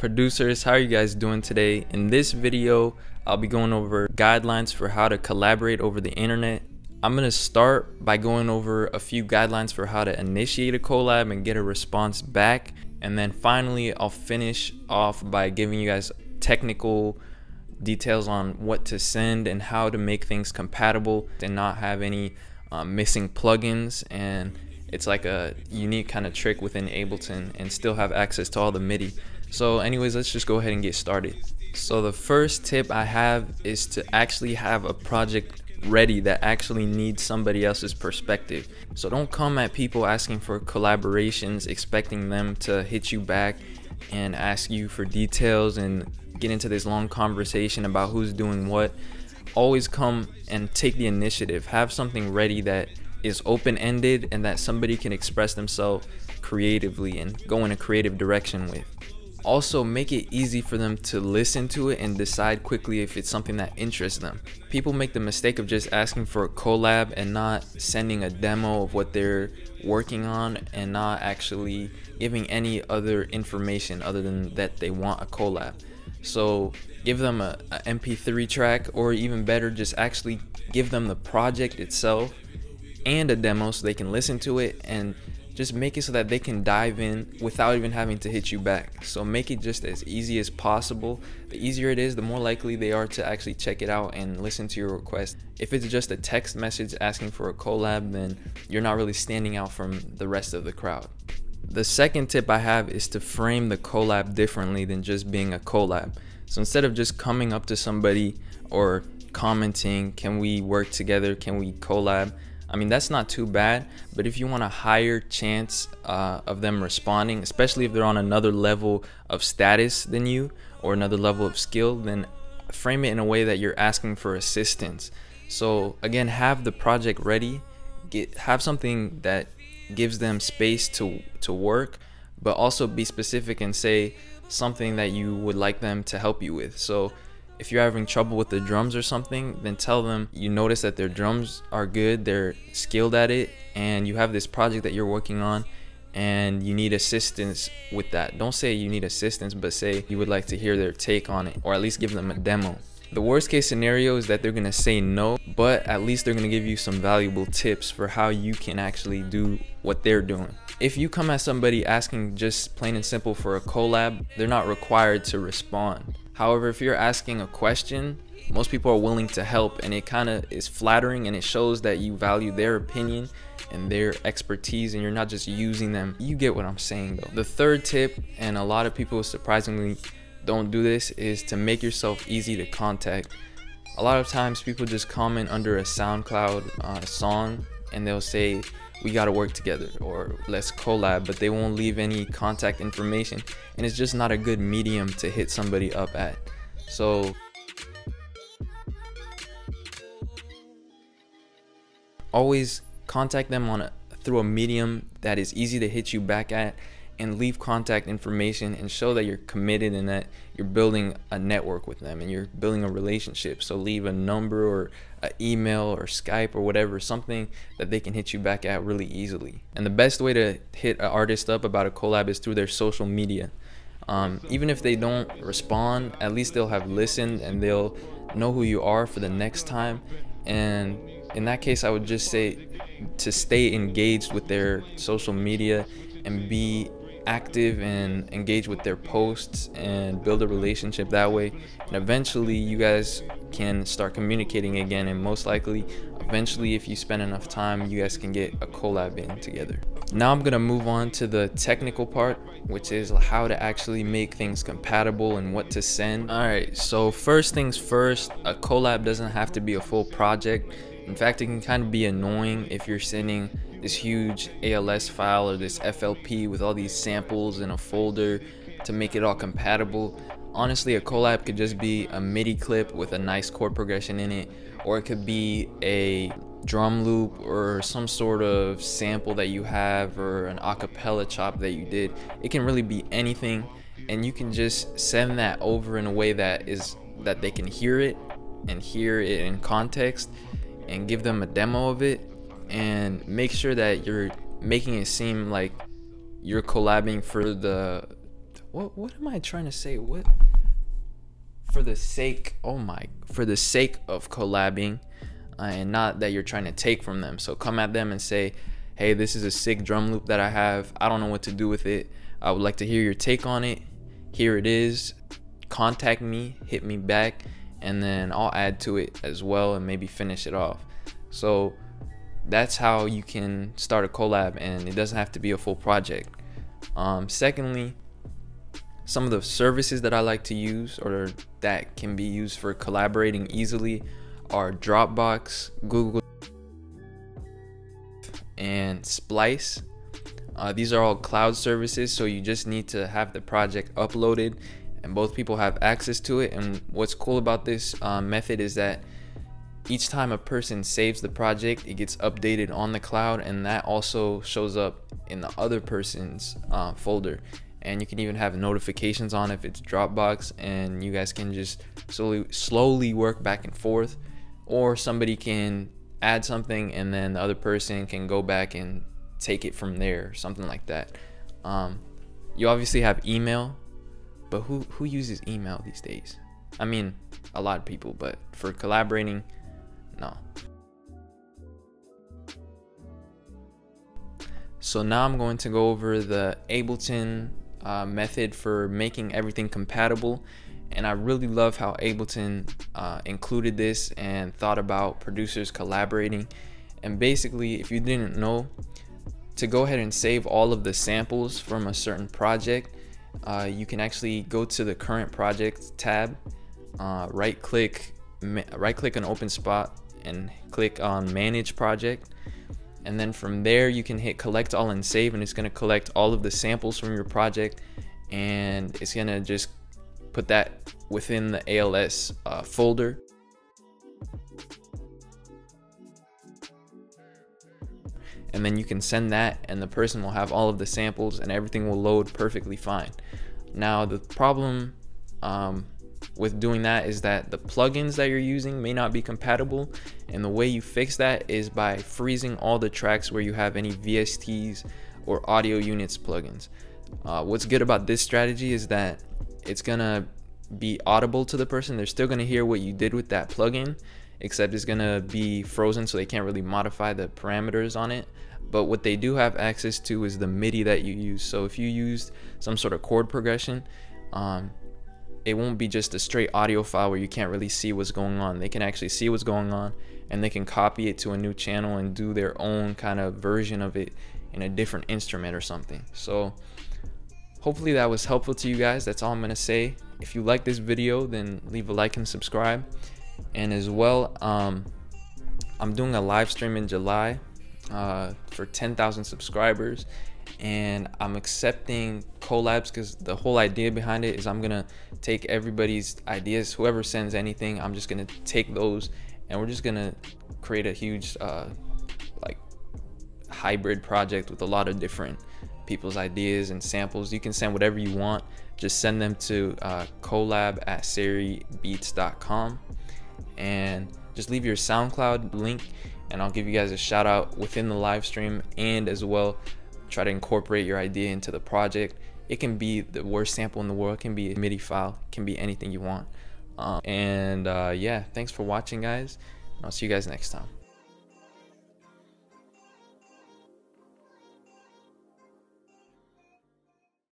Producers, how are you guys doing today? In this video, I'll be going over guidelines for how to collaborate over the internet. I'm going to start by going over a few guidelines for how to initiate a collab and get a response back. And then finally, I'll finish off by giving you guys technical details on what to send and how to make things compatible and not have any missing plugins. And it's like a unique kind of trick within Ableton and still have access to all the MIDI. So anyways, let's just go ahead and get started. So the first tip I have is to actually have a project ready that actually needs somebody else's perspective. So don't come at people asking for collaborations expecting them to hit you back and ask you for details and get into this long conversation about who's doing what. Always come and take the initiative. Have something ready that is open-ended and that somebody can express themselves creatively and go in a creative direction with. Also, make it easy for them to listen to it and decide quickly if it's something that interests them. People make the mistake of just asking for a collab and not sending a demo of what they're working on and not actually giving any other information other than that they want a collab. So give them a MP3 track, or even better, just actually give them the project itself and a demo so they can listen to it, and just make it so that they can dive in without even having to hit you back. So make it just as easy as possible. The easier it is, the more likely they are to actually check it out and listen to your request. If it's just a text message asking for a collab, then you're not really standing out from the rest of the crowd. The second tip I have is to frame the collab differently than just being a collab. So instead of just coming up to somebody or commenting, can we work together, can we collab? I mean, that's not too bad, but if you want a higher chance of them responding, especially if they're on another level of status than you or another level of skill, then frame it in a way that you're asking for assistance. So again, have the project ready, have something that gives them space to work, but also be specific and say something that you would like them to help you with. So if you're having trouble with the drums or something, then tell them you notice that their drums are good, they're skilled at it, and you have this project that you're working on and you need assistance with that. Don't say you need assistance, but say you would like to hear their take on it, or at least give them a demo. The worst case scenario is that they're gonna say no, but at least they're gonna give you some valuable tips for how you can actually do what they're doing. If you come at somebody asking just plain and simple for a collab, they're not required to respond. However, if you're asking a question, most people are willing to help, and it kind of is flattering and it shows that you value their opinion and their expertise and you're not just using them. You get what I'm saying though. The third tip, and a lot of people surprisingly don't do this, is to make yourself easy to contact. A lot of times people just comment under a SoundCloud song and they'll say, we gotta work together, or let's collab, but they won't leave any contact information, and it's just not a good medium to hit somebody up at. So always contact them through a medium that is easy to hit you back at, and leave contact information and show that you're committed and that you're building a network with them and you're building a relationship. So leave a number or an email or Skype or whatever, something that they can hit you back at really easily. And the best way to hit an artist up about a collab is through their social media. Even if they don't respond, at least they'll have listened and they'll know who you are for the next time. And in that case, I would just say to stay engaged with their social media and be active and engage with their posts and build a relationship that way, and eventually you guys can start communicating again, and most likely eventually, if you spend enough time, you guys can get a collab in together. Now I'm gonna move on to the technical part, which is how to actually make things compatible and what to send. Alright, so first things first, a collab doesn't have to be a full project. In fact, it can kind of be annoying if you're sending this huge ALS file or this FLP with all these samples in a folder to make it all compatible. Honestly, a collab could just be a MIDI clip with a nice chord progression in it, or it could be a drum loop or some sort of sample that you have, or an acapella chop that you did. It can really be anything, and you can just send that over in a way that they can hear it in context, and give them a demo of it, and make sure that you're making it seem like you're collabing for the what am I trying to say? What, for the sake, for the sake of collabing, and not that you're trying to take from them. So come at them and say, hey, this is a sick drum loop that I have. I don't know what to do with it. I would like to hear your take on it. Here it is. Contact me, hit me back, and then I'll add to it as well and maybe finish it off. So that's how you can start a collab, and it doesn't have to be a full project. Secondly, some of the services that I like to use, or that can be used for collaborating easily, are Dropbox, Google, and Splice. These are all cloud services, so you just need to have the project uploaded and both people have access to it. And what's cool about this method is that each time a person saves the project, it gets updated on the cloud, and that also shows up in the other person's folder. And you can even have notifications on if it's Dropbox, and you guys can just slowly work back and forth, or somebody can add something and then the other person can go back and take it from there, something like that. You obviously have email, but who uses email these days? I mean, a lot of people, but for collaborating, no. So now I'm going to go over the Ableton method for making everything compatible, and I really love how Ableton included this and thought about producers collaborating. And basically, if you didn't know, to go ahead and save all of the samples from a certain project, you can actually go to the current project tab, right click an open spot and click on manage project, and then from there you can hit collect all and save, and it's going to collect all of the samples from your project, and it's going to just put that within the ALS folder. And then you can send that, and the person will have all of the samples and everything will load perfectly fine. Now the problem with doing that is that the plugins that you're using may not be compatible, and the way you fix that is by freezing all the tracks where you have any VSTs or audio units plugins. What's good about this strategy is that it's gonna be audible to the person. They're still gonna hear what you did with that plugin, except it's gonna be frozen, so they can't really modify the parameters on it. But what they do have access to is the MIDI that you use. So if you used some sort of chord progression, it won't be just a straight audio file where you can't really see what's going on. They can actually see what's going on, and they can copy it to a new channel and do their own kind of version of it in a different instrument or something. So hopefully that was helpful to you guys. That's all I'm gonna say. If you like this video, then leave a like and subscribe. And as well, I'm doing a live stream in July for 10,000 subscribers, and I'm accepting collabs, because the whole idea behind it is I'm gonna take everybody's ideas. Whoever sends anything, I'm just gonna take those, and we're just gonna create a huge like hybrid project with a lot of different people's ideas and samples. You can send whatever you want, just send them to collab@seribeats.com, and just leave your SoundCloud link, and I'll give you guys a shout out within the live stream. And as well, try to incorporate your idea into the project. It can be the worst sample in the world, it can be a MIDI file, it can be anything you want. Yeah, thanks for watching, guys. I'll see you guys next time.